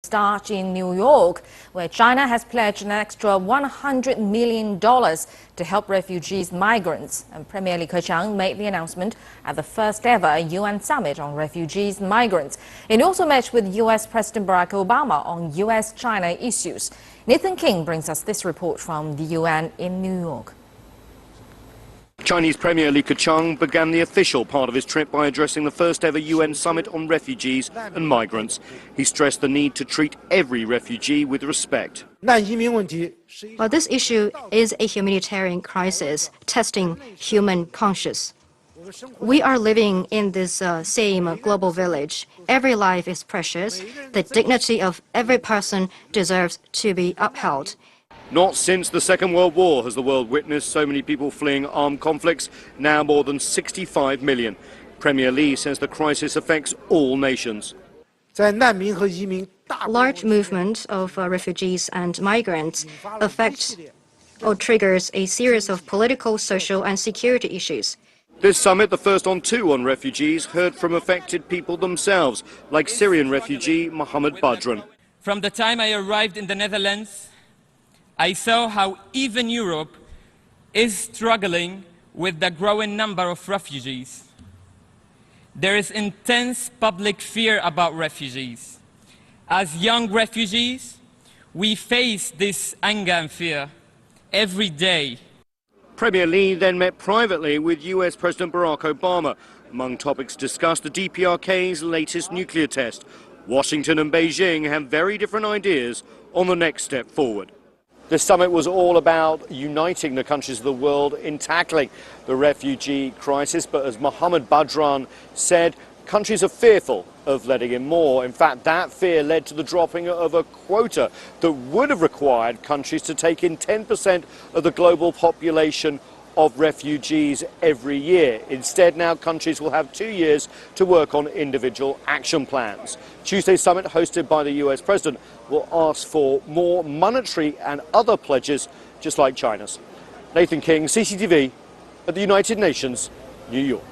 Start in New York, where China has pledged an extra $100 million to help refugees migrants. And Premier Li Keqiang made the announcement at the first ever UN summit on refugees and migrants. He also met with US President Barack Obama on US-China issues. Nathan King brings us this report from the UN in New York. Chinese Premier Li Keqiang began the official part of his trip by addressing the first ever UN summit on refugees and migrants. He stressed the need to treat every refugee with respect. Well, this issue is a humanitarian crisis, testing human conscience. We are living in this same global village. Every life is precious. The dignity of every person deserves to be upheld. Not since the Second World War has the world witnessed so many people fleeing armed conflicts, now more than 65 million. Premier Li says the crisis affects all nations. Large movement of refugees and migrants affects or triggers a series of political, social and security issues. This summit, the first on two on refugees, heard from affected people themselves, like Syrian refugee Mohammed Badran. From the time I arrived in the Netherlands, I saw how even Europe is struggling with the growing number of refugees. There is intense public fear about refugees. As young refugees, we face this anger and fear every day. Premier Li then met privately with US President Barack Obama. Among topics discussed, the DPRK's latest nuclear test. Washington and Beijing have very different ideas on the next step forward. This summit was all about uniting the countries of the world in tackling the refugee crisis, but as Mohammed Badran said, countries are fearful of letting in more. In fact, that fear led to the dropping of a quota that would have required countries to take in 10% of the global population of refugees every year. Instead, now countries will have 2 years to work on individual action plans. Tuesday's summit, hosted by the US President, will ask for more monetary and other pledges, just like China's. Nathan King, CCTV, at the United Nations, New York.